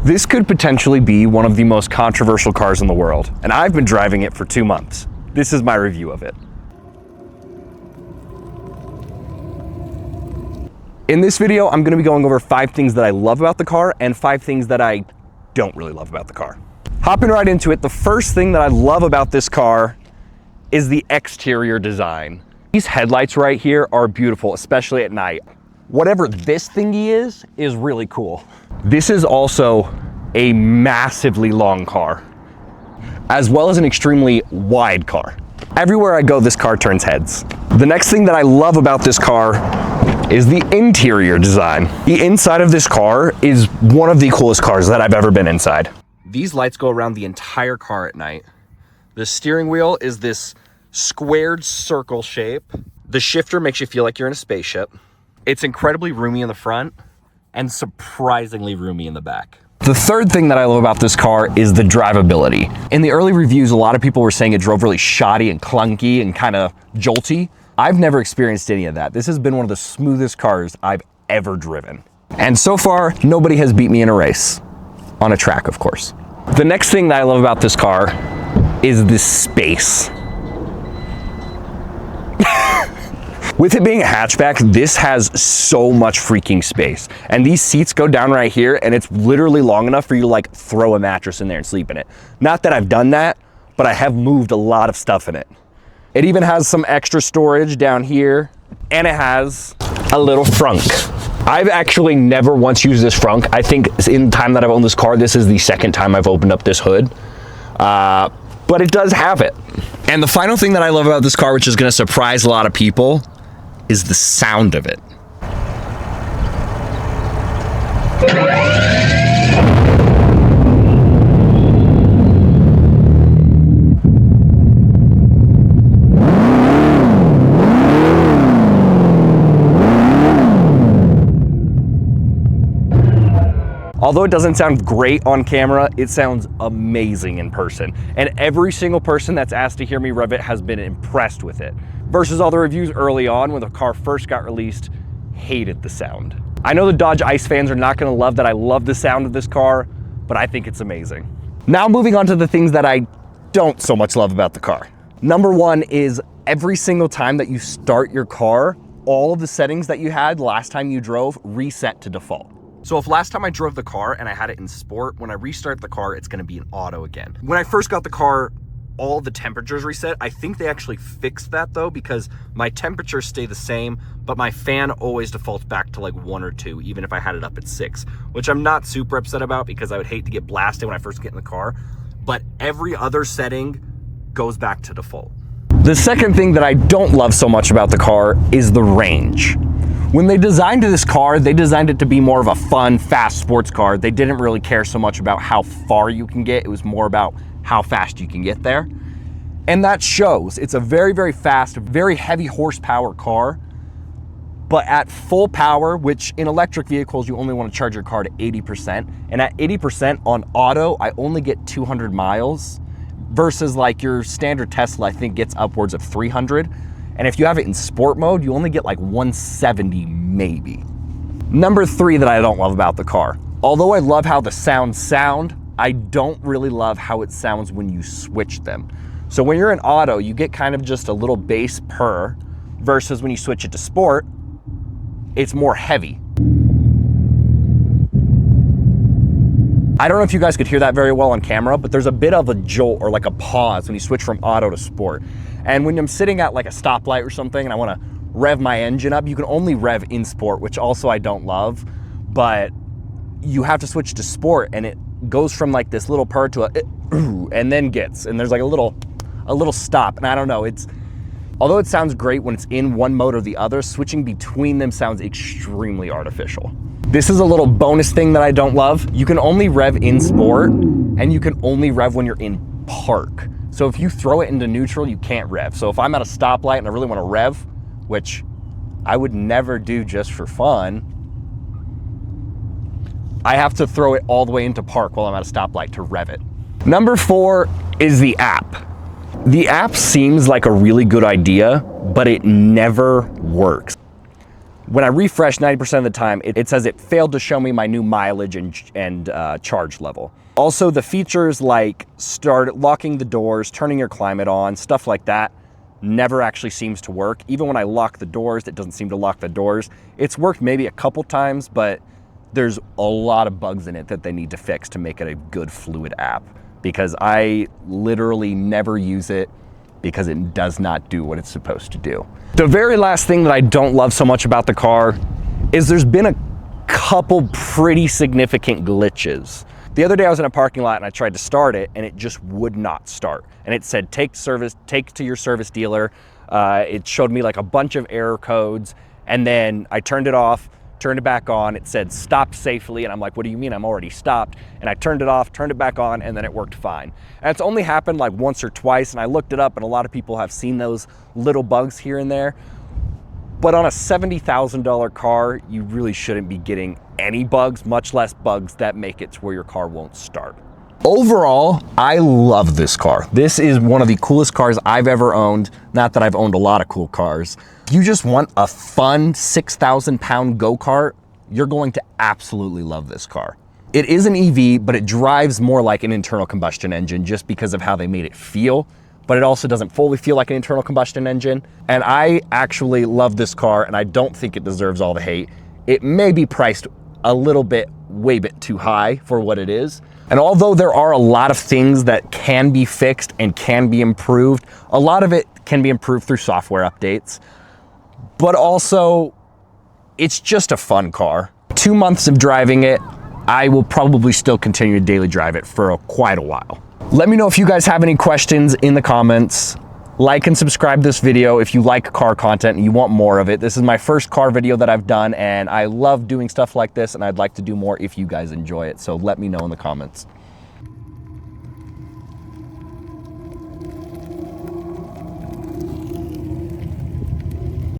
This could potentially be one of the most controversial cars in the world, and I've been driving it for 2 months. This is my review of it. In this video, I'm gonna be going over 5 things that I love about the car and 5 things that I don't really love about the car. Hopping right into it, the first thing that I love about this car is the exterior design. These headlights right here are beautiful, especially at night. Whatever this thingy is really cool. This is also a massively long car, as well as an extremely wide car. Everywhere I go, this car turns heads. The next thing that I love about this car is the interior design. The inside of this car is one of the coolest cars that I've ever been inside. These lights go around the entire car at night. The steering wheel is this squared circle shape. The shifter makes you feel like you're in a spaceship. It's incredibly roomy in the front and surprisingly roomy in the back. The third thing that I love about this car is the drivability. In the early reviews, a lot of people were saying it drove really shoddy and clunky and kind of jolty. I've never experienced any of that. This has been one of the smoothest cars I've ever driven. And so far, nobody has beat me in a race. On a track, of course. The next thing that I love about this car is the space. With it being a hatchback, this has so much freaking space. And these seats go down right here, and it's literally long enough for you to like throw a mattress in there and sleep in it. Not that I've done that, but I have moved a lot of stuff in it. It even has some extra storage down here, and it has a little frunk. I've actually never once used this frunk. I think in the time that I've owned this car, this is the second time I've opened up this hood. But it does have it. And the final thing that I love about this car, which is gonna surprise a lot of people, is the sound of it. Although it doesn't sound great on camera, it sounds amazing in person. And every single person that's asked to hear me rev it has been impressed with it. Versus all the reviews early on when the car first got released, hated the sound. I know the Dodge Ice fans are not gonna love that I love the sound of this car, but I think it's amazing. Now moving on to the things that I don't so much love about the car. Number 1 is every single time that you start your car, all of the settings that you had last time you drove reset to default. So if last time I drove the car and I had it in sport, when I restart the car, it's gonna be in auto again. When I first got the car, all the temperatures reset. I think they actually fixed that though, because my temperatures stay the same, but my fan always defaults back to like 1 or 2, even if I had it up at 6, which I'm not super upset about because I would hate to get blasted when I first get in the car, but every other setting goes back to default. The second thing that I don't love so much about the car is the range. When they designed this car, they designed it to be more of a fun, fast sports car. They didn't really care so much about how far you can get. It was more about how fast you can get there. And that shows. It's a very, very fast, very heavy horsepower car, but at full power, which in electric vehicles, you only want to charge your car to 80%. And at 80% on auto, I only get 200 miles versus like your standard Tesla, I think gets upwards of 300. And if you have it in sport mode, you only get like 170 maybe. Number 3 that I don't love about the car. Although I love how the sounds sound, I don't really love how it sounds when you switch them. So when you're in auto, you get kind of just a little bass purr, versus when you switch it to sport, it's more heavy. I don't know if you guys could hear that very well on camera, but there's a bit of a jolt or like a pause when you switch from auto to sport. And when I'm sitting at like a stoplight or something and I want to rev my engine up, you can only rev in sport, which also I don't love, but you have to switch to sport and it goes from like this little purr to a and then gets, and there's like a little stop. And I don't know, although it sounds great when it's in one mode or the other, switching between them sounds extremely artificial. This is a little bonus thing that I don't love. You can only rev in sport and you can only rev when you're in park. So if you throw it into neutral, you can't rev. So if I'm at a stoplight and I really want to rev, which I would never do just for fun, I have to throw it all the way into park while I'm at a stoplight to rev it. Number 4 is the app. The app seems like a really good idea, but it never works. When I refresh 90% of the time, it says it failed to show me my new mileage and charge level. Also, the features like locking the doors, turning your climate on, stuff like that, never actually seems to work. Even when I lock the doors, it doesn't seem to lock the doors. It's worked maybe a couple times, but there's a lot of bugs in it that they need to fix to make it a good fluid app, because I literally never use it because it does not do what it's supposed to do. The very last thing that I don't love so much about the car is there's been a couple pretty significant glitches. The other day I was in a parking lot and I tried to start it and it just would not start. And it said, take to your service dealer. It showed me like a bunch of error codes, and then I turned it off, turned it back on. It said stop safely, and I'm like, what do you mean? I'm already stopped. And I turned it off, turned it back on, and then it worked fine. And it's only happened like once or twice, and I looked it up, and a lot of people have seen those little bugs here and there. But on a $70,000 car, you really shouldn't be getting any bugs, much less bugs that make it to where your car won't start. Overall, I love this car. This is one of the coolest cars I've ever owned. Not that I've owned a lot of cool cars. If you just want a fun 6,000-pound go-kart, you're going to absolutely love this car. It is an EV, but it drives more like an internal combustion engine just because of how they made it feel, but it also doesn't fully feel like an internal combustion engine. And I actually love this car, and I don't think it deserves all the hate. It may be priced a little bit, way bit too high for what it is. And although there are a lot of things that can be fixed and can be improved, a lot of it can be improved through software updates. But also, it's just a fun car. 2 months of driving it, I will probably still continue to daily drive it for quite a while. Let me know if you guys have any questions in the comments. Like and subscribe this video if you like car content and you want more of it. This is my first car video that I've done, and I love doing stuff like this, and I'd like to do more if you guys enjoy it. So let me know in the comments.